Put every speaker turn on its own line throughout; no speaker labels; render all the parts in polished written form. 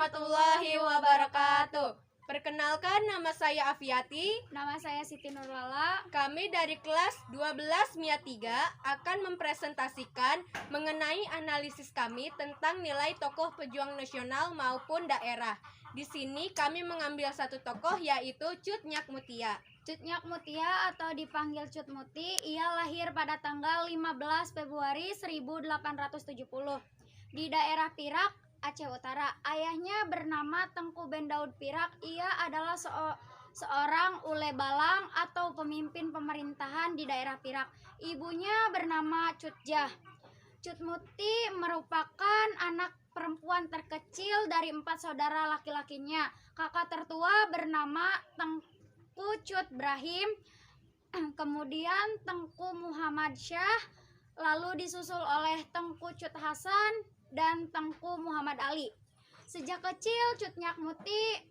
warahmatullahi wabarakatuh. Perkenalkan, nama saya Afiati.
Nama saya Siti Nurlala.
Kami dari kelas 12 MIA 3 akan mempresentasikan mengenai analisis kami tentang nilai tokoh pejuang nasional maupun daerah. Di sini kami mengambil satu tokoh, yaitu Cut Nyak Mutia.
Cut Nyak Mutia atau dipanggil Cut Muti, ia lahir pada tanggal 15 Februari 1870 di daerah Pirak, Aceh Utara. Ayahnya bernama Tengku Ben Daud Pirak. Ia adalah seorang ule balang atau pemimpin pemerintahan di daerah Pirak. Ibunya bernama Cut Jah. Cut Muti merupakan anak perempuan terkecil dari 4 saudara laki-lakinya. Kakak tertua bernama Tengku Cut Brahim, kemudian Tengku Muhammad Syah, lalu disusul oleh Tengku Cut Hasan dan Tengku Muhammad Ali. Sejak kecil Cut Nyak Muti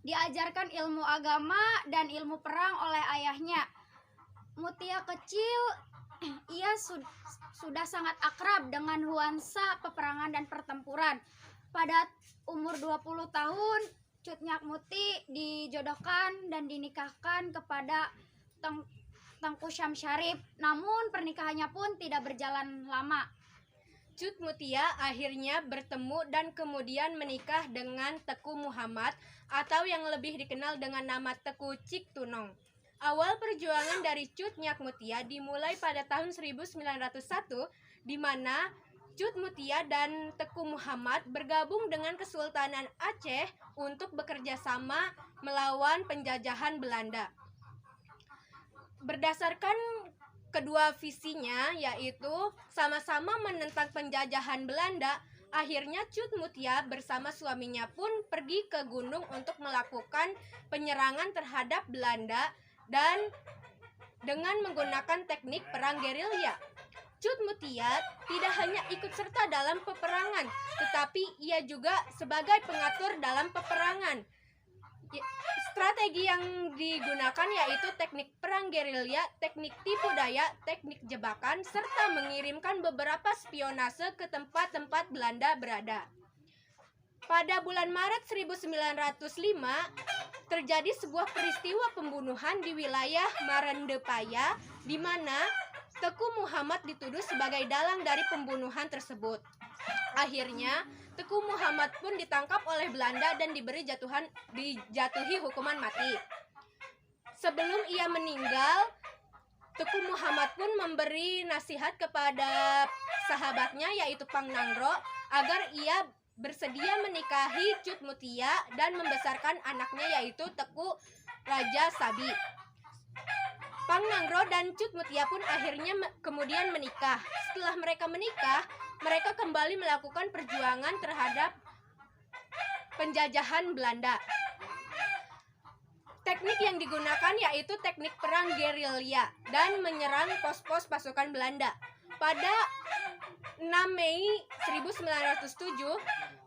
diajarkan ilmu agama dan ilmu perang oleh ayahnya. Mutia kecil, ia sudah sangat akrab dengan nuansa peperangan dan pertempuran. Pada umur 20 tahun, Cut Nyak Muti dijodohkan dan dinikahkan kepada Tengku Syam Syarif. Namun pernikahannya pun tidak berjalan lama.
Cut Mutia akhirnya bertemu dan kemudian menikah dengan Teku Muhammad atau yang lebih dikenal dengan nama Teku Cik Tunong. Awal perjuangan dari Cut Nyak Mutia dimulai pada tahun 1901, di mana Cut Mutia dan Teku Muhammad bergabung dengan Kesultanan Aceh untuk bekerja sama melawan penjajahan Belanda. Berdasarkan kedua visinya, yaitu sama-sama menentang penjajahan Belanda, akhirnya Cut Mutia bersama suaminya pun pergi ke gunung untuk melakukan penyerangan terhadap Belanda dan dengan menggunakan teknik perang gerilya. Cut Mutia tidak hanya ikut serta dalam peperangan, tetapi ia juga sebagai pengatur dalam peperangan. Strategi yang digunakan yaitu teknik perang gerilya, teknik tipu daya, teknik jebakan, serta mengirimkan beberapa spionase ke tempat-tempat Belanda berada. Pada bulan Maret 1905, terjadi sebuah peristiwa pembunuhan di wilayah Marandepaya, di mana Teku Muhammad dituduh sebagai dalang dari pembunuhan tersebut. Akhirnya, Teku Muhammad pun ditangkap oleh Belanda dan dijatuhi hukuman mati. Sebelum ia meninggal, Teku Muhammad pun memberi nasihat kepada sahabatnya yaitu Pang Nangro agar ia bersedia menikahi Cut Mutia dan membesarkan anaknya yaitu Teku Raja Sabi. Pang Nangro dan Cut Mutia pun akhirnya kemudian menikah. Setelah mereka menikah, mereka kembali melakukan perjuangan terhadap penjajahan Belanda. Teknik yang digunakan yaitu teknik perang gerilya dan menyerang pos-pos pasukan Belanda. Pada 6 Mei 1907,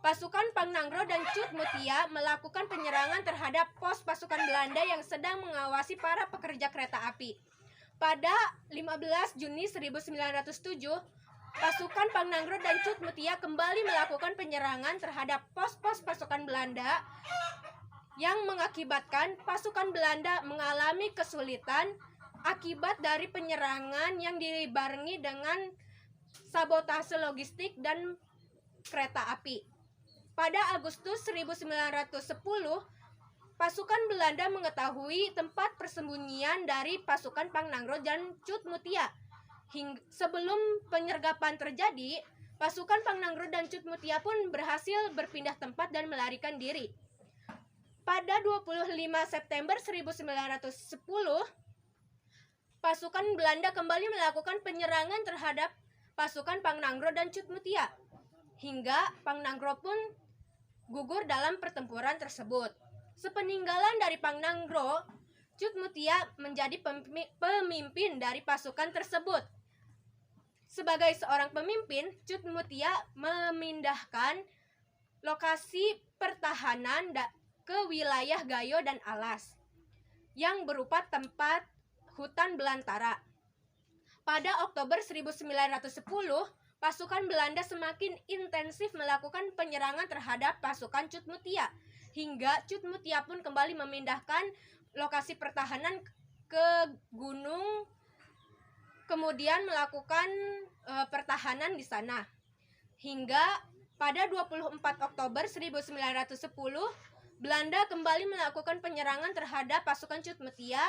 pasukan Pang Nangro dan Cut Mutia melakukan penyerangan terhadap pos pasukan Belanda yang sedang mengawasi para pekerja kereta api. Pada 15 Juni 1907, pasukan Pang Nangro dan Cut Mutia kembali melakukan penyerangan terhadap pos-pos pasukan Belanda yang mengakibatkan pasukan Belanda mengalami kesulitan akibat dari penyerangan yang dibarengi dengan sabotase logistik dan kereta api. Pada Agustus 1910, pasukan Belanda mengetahui tempat persembunyian dari pasukan Pang Nangro dan Cut Mutia. Sebelum penyergapan terjadi, pasukan Pang Nangro dan Cut Mutia pun berhasil berpindah tempat dan melarikan diri. Pada 25 September 1910, pasukan Belanda kembali melakukan penyerangan terhadap pasukan Pang Nangro dan Cut Mutia, hingga Pang Nangro pun gugur dalam pertempuran tersebut. Sepeninggalan dari Pang Nangro, Cut Mutia menjadi pemimpin dari pasukan tersebut. Sebagai seorang pemimpin, Cut Mutia memindahkan lokasi pertahanan ke wilayah Gayo dan Alas yang berupa tempat hutan belantara. Pada Oktober 1910, pasukan Belanda semakin intensif melakukan penyerangan terhadap pasukan Cut Mutia, hingga Cut Mutia pun kembali memindahkan lokasi pertahanan ke gunung, kemudian melakukan pertahanan di sana. Hingga pada 24 Oktober 1910, Belanda kembali melakukan penyerangan terhadap pasukan Cut Mutia,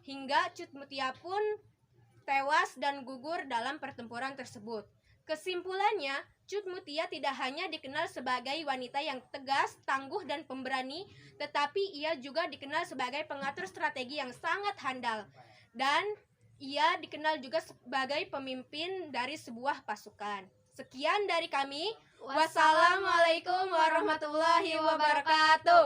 hingga Cut Mutia pun tewas dan gugur dalam pertempuran tersebut. Kesimpulannya, Cut Mutia tidak hanya dikenal sebagai wanita yang tegas, tangguh, dan pemberani, tetapi ia juga dikenal sebagai pengatur strategi yang sangat handal. Dan ia dikenal juga sebagai pemimpin dari sebuah pasukan. Sekian dari kami. Wassalamualaikum warahmatullahi wabarakatuh.